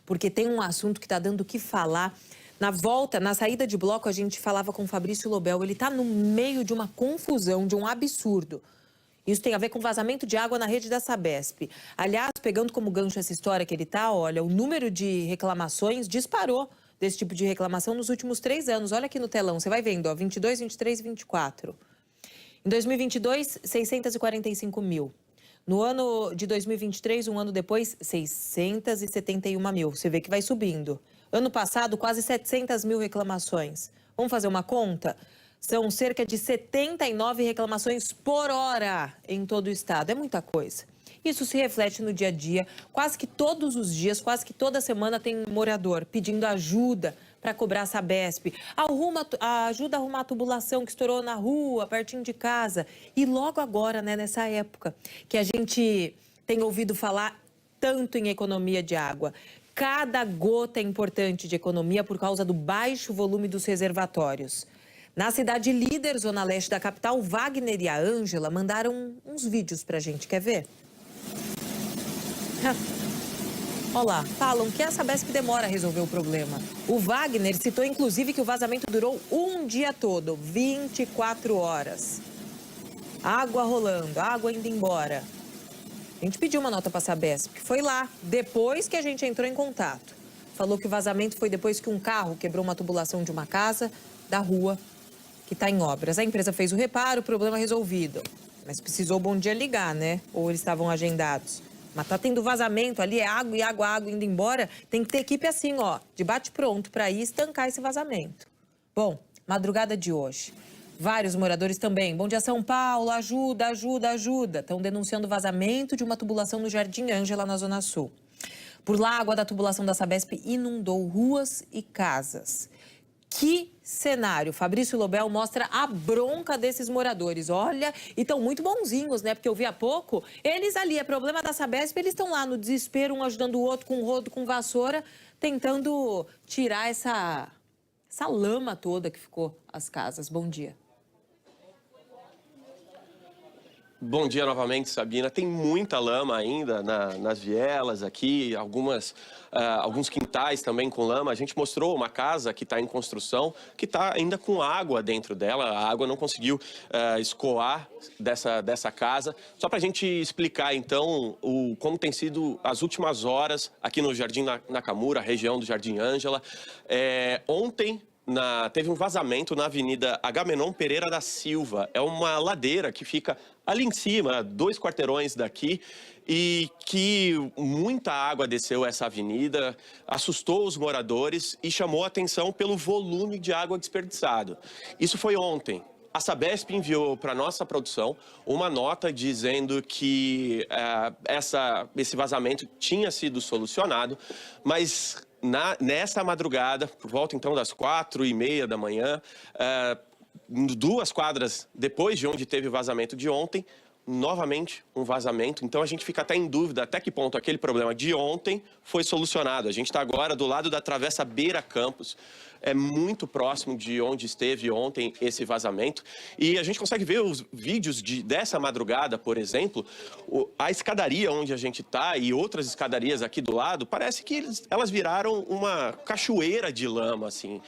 porque tem um assunto que está dando o que falar. Na volta, na saída de bloco, a gente falava com o Fabrício Lobel. Ele está no meio de uma confusão, de um absurdo. Isso tem a ver com vazamento de água na rede da Sabesp. Aliás, pegando como gancho essa história que ele está, olha, o número de reclamações disparou desse tipo de reclamação nos últimos 3 anos. Olha aqui no telão, você vai vendo, ó, 22, 23 e 24. Em 2022, 645 mil. No ano de 2023, um ano depois, 671 mil. Você vê que vai subindo. Ano passado, quase 700 mil reclamações. Vamos fazer uma conta? São cerca de 79 reclamações por hora em todo o estado. É muita coisa. Isso se reflete no dia a dia. Quase que todos os dias, quase que toda semana tem um morador pedindo ajuda para cobrar a Sabesp. Ajuda a arrumar a tubulação que estourou na rua, pertinho de casa. E logo agora, né, nessa época, que a gente tem ouvido falar tanto em economia de água. Cada gota é importante de economia por causa do baixo volume dos reservatórios. Na cidade líder, zona leste da capital, Wagner e a Ângela mandaram uns vídeos pra gente. Quer ver? Olha lá, falam que a Sabesp demora a resolver o problema. O Wagner citou, inclusive, que o vazamento durou um dia todo, 24 horas. Água rolando, água indo embora. A gente pediu uma nota para a Sabesp, que foi lá, depois que a gente entrou em contato. Falou que o vazamento foi depois que um carro quebrou uma tubulação de uma casa da rua que está em obras. A empresa fez o reparo, o problema resolvido. Mas precisou o Bom Dia ligar, né? Ou eles estavam agendados. Mas tá tendo vazamento ali, é água e água, água indo embora. Tem que ter equipe assim, ó, de bate-pronto para ir estancar esse vazamento. Bom, madrugada de hoje. Vários moradores também. Bom dia, São Paulo, ajuda, ajuda, ajuda. Estão denunciando vazamento de uma tubulação no Jardim Ângela, na Zona Sul. Por lá, a água da tubulação da Sabesp inundou ruas e casas. Que cenário! Fabrício Lobel mostra a bronca desses moradores. Olha, e estão muito bonzinhos, né? Porque eu vi há pouco, eles ali, é problema da Sabesp, eles estão lá no desespero, um ajudando o outro com rodo, com vassoura, tentando tirar essa lama toda que ficou as casas. Bom dia. Bom dia novamente, Sabina. Tem muita lama ainda nas vielas aqui, alguns quintais também com lama. A gente mostrou uma casa que está em construção, que está ainda com água dentro dela. A água não conseguiu escoar dessa casa. Só para a gente explicar, então, como tem sido as últimas horas aqui no Jardim Nakamura, região do Jardim Ângela. Ontem teve um vazamento na Avenida Agamenon Pereira da Silva. É uma ladeira que fica ali em cima, 2 quarteirões daqui, e que muita água desceu essa avenida, assustou os moradores e chamou a atenção pelo volume de água desperdiçado. Isso foi ontem. A Sabesp enviou para a nossa produção uma nota dizendo que esse vazamento tinha sido solucionado, mas nessa madrugada, por volta então das 4h30 da manhã, 2 quadras depois de onde teve o vazamento de ontem, novamente um vazamento. Então a gente fica até em dúvida até que ponto aquele problema de ontem foi solucionado. A gente está agora do lado da Travessa Beira Campos, é muito próximo de onde esteve ontem esse vazamento. E a gente consegue ver os vídeos dessa madrugada, por exemplo, a escadaria onde a gente está e outras escadarias aqui do lado, parece que elas viraram uma cachoeira de lama, assim.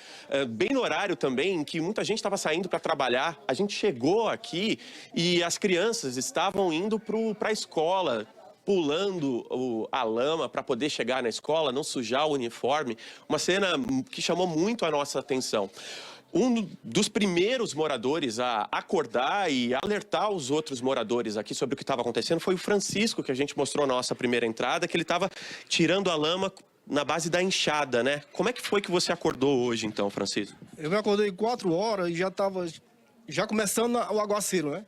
Bem no horário também em que muita gente estava saindo para trabalhar, a gente chegou aqui e as crianças estavam indo para a escola, pulando a lama para poder chegar na escola, não sujar o uniforme. Uma cena que chamou muito a nossa atenção. Um dos primeiros moradores a acordar e alertar os outros moradores aqui sobre o que estava acontecendo foi o Francisco, que a gente mostrou na nossa primeira entrada, que ele estava tirando a lama na base da enxada, né? Como é que foi que você acordou hoje, então, Francisco? Eu me acordei 4 horas e já estava começando o aguaceiro, né?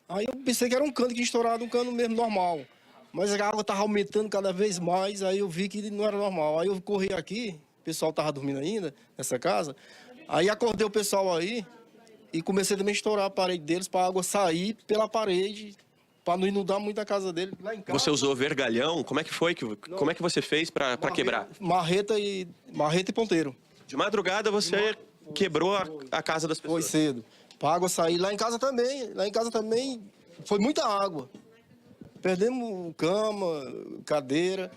Aí eu pensei que era um cano que tinha estourado, um cano mesmo normal. Mas a água estava aumentando cada vez mais, aí eu vi que não era normal. Aí eu corri aqui, o pessoal estava dormindo ainda, nessa casa. Aí acordei o pessoal aí e comecei também a estourar a parede deles para a água sair pela parede, para não inundar muito a casa dele. Lá em casa, você usou vergalhão? Como é que foi? Como é que você fez para quebrar? Marreta e ponteiro. De madrugada você quebrou a casa das pessoas? Foi cedo. Para a água sair. Lá em casa também foi muita água. Perdemos cama, cadeira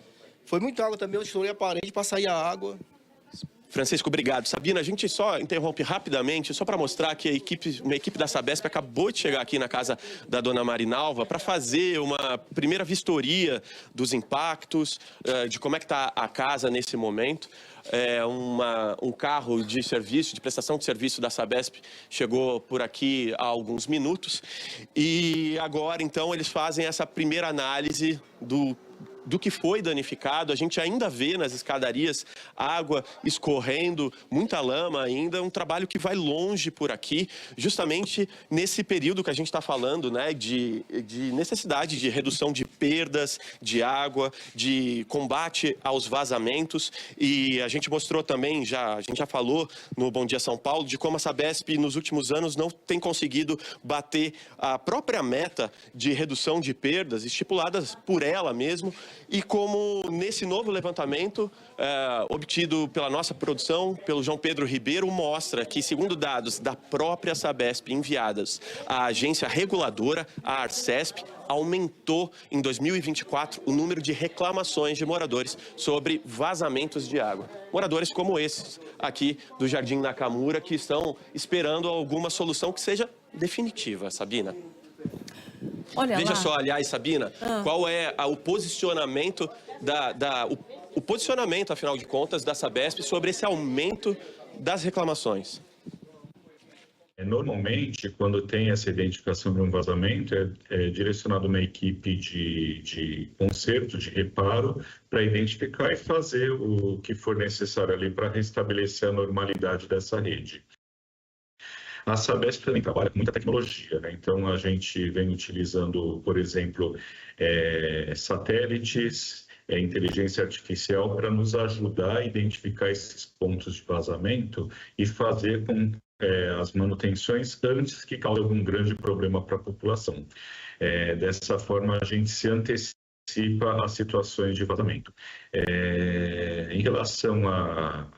Foi muita água também, eu estourei a parede para sair a água. Francisco, obrigado. Sabina, a gente só interrompe rapidamente, só para mostrar que uma equipe da Sabesp acabou de chegar aqui na casa da dona Marinalva para fazer uma primeira vistoria dos impactos, de como é que está a casa nesse momento. Um carro de serviço, de prestação de serviço da Sabesp chegou por aqui há alguns minutos e agora, então, eles fazem essa primeira análise do que foi danificado. A gente ainda vê nas escadarias água escorrendo, muita lama ainda, um trabalho que vai longe por aqui, justamente nesse período que a gente está falando, né, de necessidade de redução de perdas de água, de combate aos vazamentos. E a gente mostrou também, a gente já falou no Bom Dia São Paulo, de como a Sabesp nos últimos anos não tem conseguido bater a própria meta de redução de perdas estipuladas por ela mesmo. E como nesse novo levantamento obtido pela nossa produção, pelo João Pedro Ribeiro, mostra que, segundo dados da própria Sabesp enviadas à agência reguladora, a Arcesp, aumentou em 2024 o número de reclamações de moradores sobre vazamentos de água. Moradores como esses aqui do Jardim Nakamura, que estão esperando alguma solução que seja definitiva, Sabina. Olha Veja lá. só, aliás, Sabina, qual é o posicionamento o posicionamento, afinal de contas, da Sabesp sobre esse aumento das reclamações? Normalmente, quando tem essa identificação de um vazamento, é direcionado uma equipe de conserto, de reparo, para identificar e fazer o que for necessário ali para restabelecer a normalidade dessa rede. A Sabesp também trabalha com muita tecnologia, né? Então a gente vem utilizando, por exemplo, satélites, inteligência artificial para nos ajudar a identificar esses pontos de vazamento e fazer com as manutenções antes que cause algum grande problema para a população. Dessa forma, a gente se antecipa as situações de vazamento. Em relação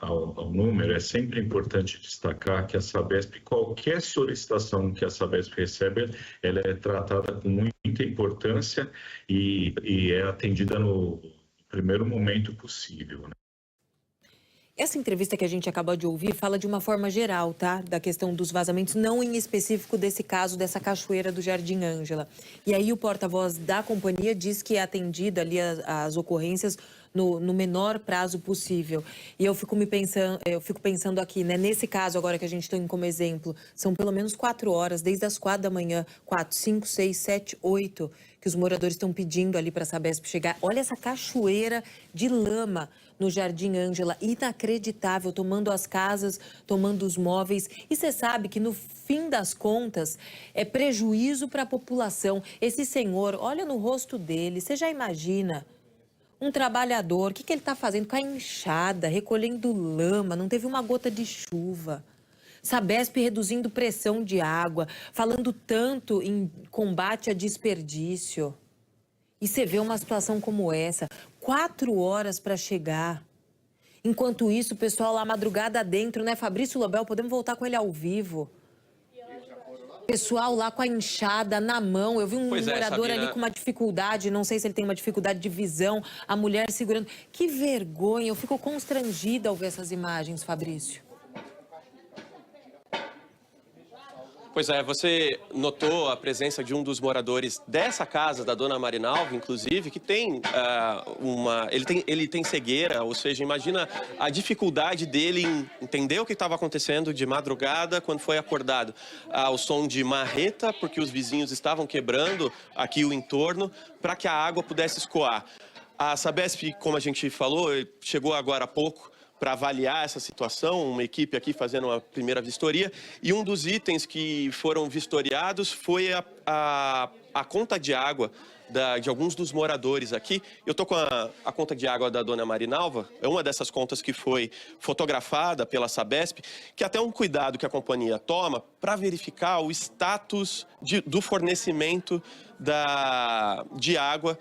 ao número, é sempre importante destacar que a Sabesp, qualquer solicitação que a Sabesp recebe, ela é tratada com muita importância e é atendida no primeiro momento possível, né? Essa entrevista que a gente acabou de ouvir fala de uma forma geral, tá? Da questão dos vazamentos, não em específico desse caso, dessa cachoeira do Jardim Ângela. E aí o porta-voz da companhia diz que é atendida ali as ocorrências no menor prazo possível. E eu fico pensando aqui, né? Nesse caso agora que a gente tem como exemplo, são pelo menos 4 horas, desde as 4 da manhã, 4, 5, 6, 7, 8, que os moradores estão pedindo ali para a Sabesp chegar. Olha essa cachoeira de lama no Jardim Ângela, inacreditável, tomando as casas, tomando os móveis. E você sabe que no fim das contas é prejuízo para a população. Esse senhor, olha no rosto dele, você já imagina um trabalhador, o que ele está fazendo? Com a enxada, recolhendo lama, não teve uma gota de chuva. Sabesp reduzindo pressão de água, falando tanto em combate a desperdício. E você vê uma situação como essa, 4 horas para chegar. Enquanto isso, o pessoal lá madrugada dentro, né? Fabrício Lobel, podemos voltar com ele ao vivo. Pessoal lá com a enxada na mão. Eu vi um morador ali com uma dificuldade, não sei se ele tem uma dificuldade de visão, a mulher segurando. Que vergonha, eu fico constrangida ao ver essas imagens, Fabrício. Pois é, você notou a presença de um dos moradores dessa casa, da dona Marinalva, inclusive, que tem ele tem cegueira, ou seja, imagina a dificuldade dele em entender o que estava acontecendo de madrugada, quando foi acordado ao som de marreta, porque os vizinhos estavam quebrando aqui o entorno, para que a água pudesse escoar. A Sabesp, como a gente falou, chegou agora há pouco para avaliar essa situação, uma equipe aqui fazendo uma primeira vistoria, e um dos itens que foram vistoriados foi a conta de água de alguns dos moradores aqui. Eu estou com a conta de água da dona Marinalva, é uma dessas contas que foi fotografada pela Sabesp, que é até um cuidado que a companhia toma para verificar o status do fornecimento de água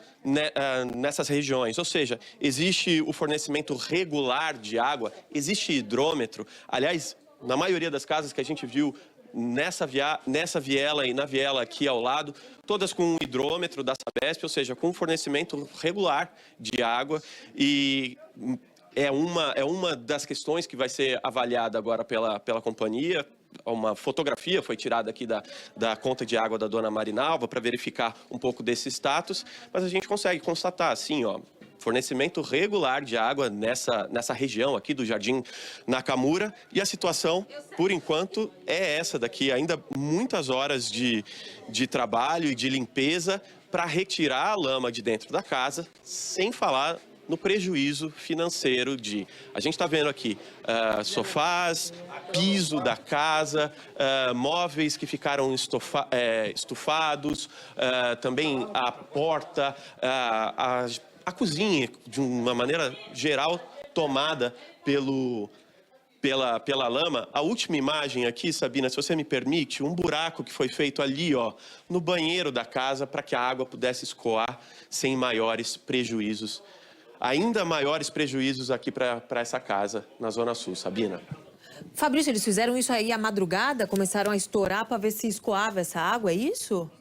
nessas regiões. Ou seja, existe o fornecimento regular de água, existe hidrômetro. Aliás, na maioria das casas que a gente viu nessa viela e na viela aqui ao lado, todas com um hidrômetro da Sabesp, ou seja, com fornecimento regular de água, e é uma das questões que vai ser avaliada agora pela companhia. Uma fotografia foi tirada aqui da conta de água da dona Marinalva para verificar um pouco desse status, mas a gente consegue constatar, assim, ó, fornecimento regular de água nessa região aqui do Jardim Nakamura, e a situação, por enquanto, é essa daqui. Ainda muitas horas de trabalho e de limpeza para retirar a lama de dentro da casa, sem falar no prejuízo financeiro a gente está vendo aqui sofás, piso da casa, móveis que ficaram estufados, também a porta, a cozinha, de uma maneira geral, tomada pela lama. A última imagem aqui, Sabina, se você me permite, um buraco que foi feito ali, ó, no banheiro da casa, para que a água pudesse escoar sem maiores prejuízos. Ainda maiores prejuízos aqui para essa casa, na Zona Sul, Sabina. Fabrício, eles fizeram isso aí à madrugada? Começaram a estourar para ver se escoava essa água, é isso?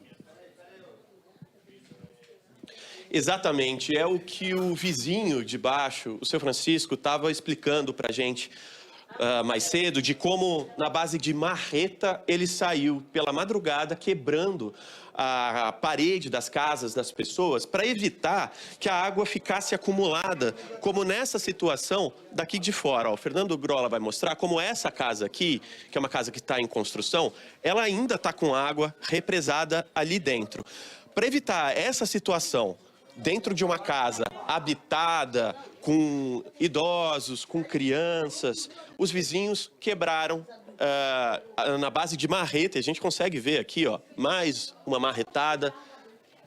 Exatamente, é o que o vizinho de baixo, o seu Francisco, estava explicando para a gente mais cedo, de como, na base de marreta, ele saiu pela madrugada quebrando a parede das casas das pessoas para evitar que a água ficasse acumulada, como nessa situação daqui de fora. Ó, o Fernando Grola vai mostrar como essa casa aqui, que é uma casa que está em construção, ela ainda está com água represada ali dentro. Para evitar essa situação dentro de uma casa habitada, com idosos, com crianças, os vizinhos quebraram na base de marreta. A gente consegue ver aqui, ó, mais uma marretada,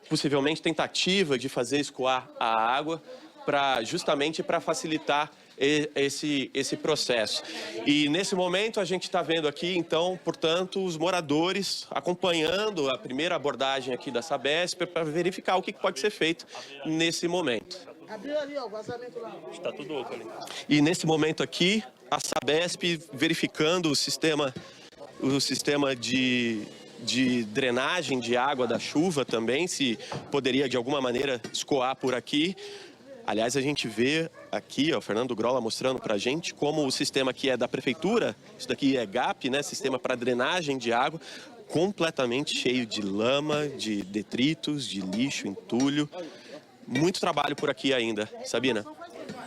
possivelmente tentativa de fazer escoar a água, justamente para facilitar esse processo. E nesse momento a gente está vendo aqui, então, portanto, os moradores acompanhando a primeira abordagem aqui da Sabesp para verificar o que pode ser feito nesse momento. Abriu ali, ó, o vazamento lá. Está tudo oco ali. E nesse momento aqui, a Sabesp verificando o sistema de drenagem de água da chuva também, se poderia de alguma maneira escoar por aqui. Aliás, a gente vê aqui, ó, o Fernando Grola mostrando para a gente como o sistema que é da prefeitura, isso daqui é GAP, né, sistema para drenagem de água, completamente cheio de lama, de detritos, de lixo, entulho. Muito trabalho por aqui ainda, Sabina.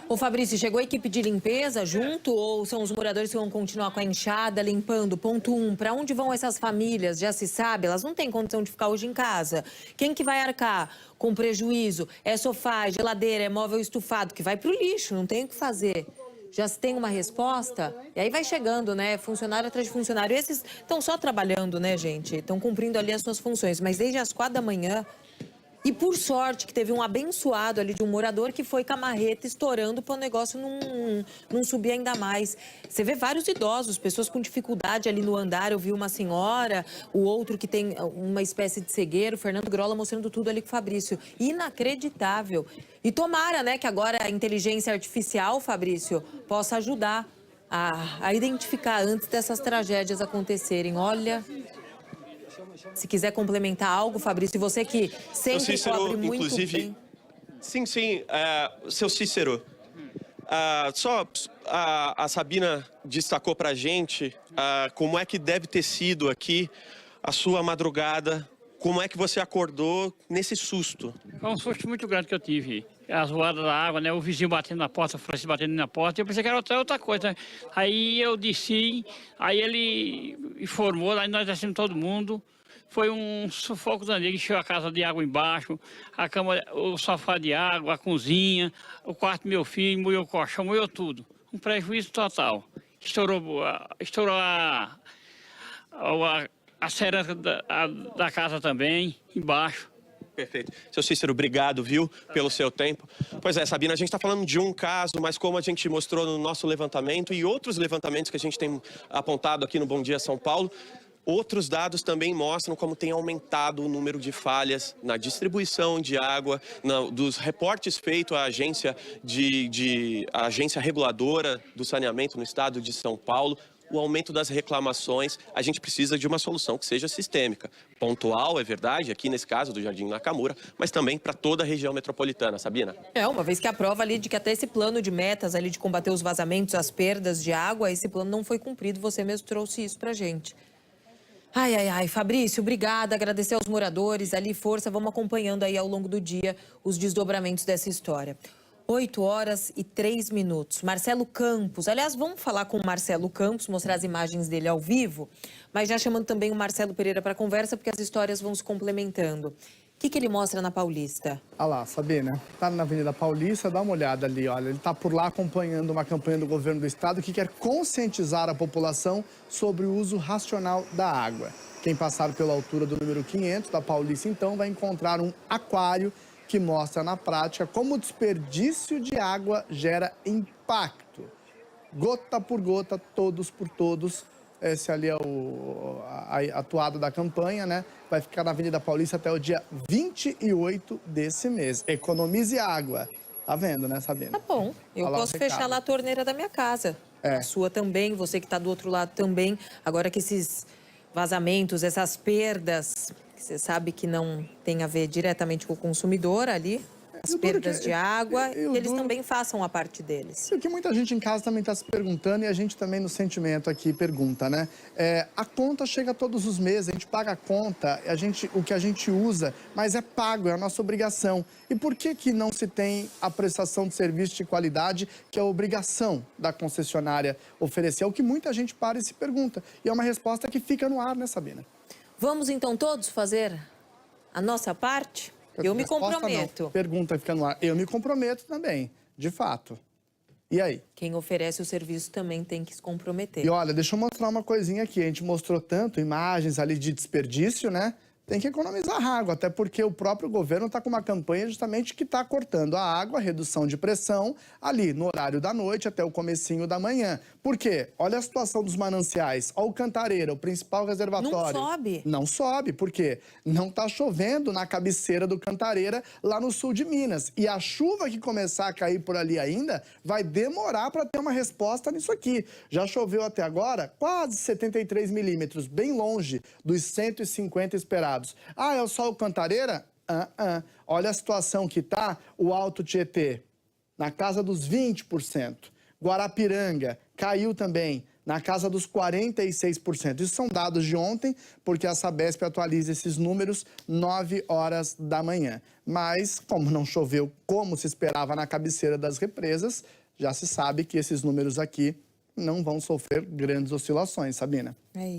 Ô Fabrício, chegou a equipe de limpeza junto ou são os moradores que vão continuar com a enxada limpando? Ponto 1, para onde vão essas famílias? Já se sabe, elas não têm condição de ficar hoje em casa. Quem que vai arcar com prejuízo? É sofá, geladeira, é móvel estufado, que vai pro lixo, não tem o que fazer. Já se tem uma resposta? E aí vai chegando, né? Funcionário atrás de funcionário. Esses estão só trabalhando, né, gente? Estão cumprindo ali as suas funções, mas desde as 4 da manhã... E por sorte que teve um abençoado ali de um morador que foi com a marreta estourando para o negócio não subir ainda mais. Você vê vários idosos, pessoas com dificuldade ali no andar. Eu vi uma senhora, o outro que tem uma espécie de cegueiro, Fernando Grola mostrando tudo ali com o Fabrício. Inacreditável. E tomara, né, que agora a inteligência artificial, Fabrício, possa ajudar a identificar antes dessas tragédias acontecerem. Olha... Se quiser complementar algo, Fabrício, você que sempre Cícero, cobre muito inclusive, bem. Sim, seu Cícero, a Sabina destacou para a gente como é que deve ter sido aqui a sua madrugada, como é que você acordou nesse susto? Foi um susto muito grande que eu tive. As voadas da água, né? O vizinho batendo na porta, o Francisco batendo na porta, eu pensei que era outra coisa, né? Aí eu desci, aí ele informou, aí nós descemos todo mundo. Foi um sufoco danado, encheu a casa de água embaixo, a cama, o sofá de água, a cozinha, o quarto do meu filho, moeu o colchão, moeu tudo. Um prejuízo total. Estourou a cerâmica da casa também, embaixo. Perfeito. Seu Cícero, obrigado, viu, pelo seu tempo. Pois é, Sabina, a gente está falando de um caso, mas como a gente mostrou no nosso levantamento e outros levantamentos que a gente tem apontado aqui no Bom Dia São Paulo, outros dados também mostram como tem aumentado o número de falhas na distribuição de água, dos reportes feitos à agência reguladora do saneamento no estado de São Paulo. o aumento das reclamações. A gente precisa de uma solução que seja sistêmica. Pontual, é verdade, aqui nesse caso do Jardim Nakamura, mas também para toda a região metropolitana, Sabina. Uma vez que a prova ali de que até esse plano de metas ali de combater os vazamentos, as perdas de água, esse plano não foi cumprido, você mesmo trouxe isso pra gente. Ai, Fabrício, obrigada, agradecer aos moradores, ali, força, vamos acompanhando aí ao longo do dia os desdobramentos dessa história. 8h03. Marcelo Campos, aliás, vamos falar com o Marcelo Campos, mostrar as imagens dele ao vivo, mas já chamando também o Marcelo Pereira para conversa, porque as histórias vão se complementando. O que ele mostra na Paulista? Olha lá, Sabina, tá na Avenida Paulista, dá uma olhada ali, olha, ele tá por lá acompanhando uma campanha do governo do estado que quer conscientizar a população sobre o uso racional da água. Quem passar pela altura do número 500 da Paulista, então, vai encontrar um aquário que mostra na prática como o desperdício de água gera impacto. Gota por gota, todos por todos. Esse ali é a toada da campanha, né? Vai ficar na Avenida Paulista até o dia 28 desse mês. Economize água. Tá vendo, né, Sabina? Tá bom. Eu posso fechar lá a torneira da minha casa. A sua também, você que está do outro lado também. Agora que esses vazamentos, essas perdas, que você sabe que não tem a ver diretamente com o consumidor ali, as perdas de água, que eles também façam a parte deles. E o que muita gente em casa também está se perguntando, e a gente também no sentimento aqui pergunta, né? A conta chega todos os meses, a gente paga a conta, o que a gente usa, mas é pago, é a nossa obrigação. E por que não se tem a prestação de serviço de qualidade, que é a obrigação da concessionária oferecer? É o que muita gente para e se pergunta. E é uma resposta que fica no ar, né, Sabina? Vamos então todos fazer a nossa parte? Eu me comprometo. Não. Pergunta fica no ar. Eu me comprometo também, de fato. E aí? Quem oferece o serviço também tem que se comprometer. E olha, deixa eu mostrar uma coisinha aqui. A gente mostrou tanto imagens ali de desperdício, né? Tem que economizar água, até porque o próprio governo está com uma campanha justamente que está cortando a água, redução de pressão, ali no horário da noite até o comecinho da manhã. Por quê? Olha a situação dos mananciais. Olha o Cantareira, o principal reservatório. Não sobe. Não sobe, por quê? Não está chovendo na cabeceira do Cantareira, lá no sul de Minas. E a chuva que começar a cair por ali ainda vai demorar para ter uma resposta nisso aqui. Já choveu até agora quase 73 milímetros, bem longe dos 150 esperados. Ah, é só o Cantareira? Olha a situação que está o Alto Tietê, na casa dos 20%. Guarapiranga caiu também, na casa dos 46%. Isso são dados de ontem, porque a Sabesp atualiza esses números 9 horas da manhã. Mas, como não choveu como se esperava na cabeceira das represas, já se sabe que esses números aqui não vão sofrer grandes oscilações, Sabina. É isso.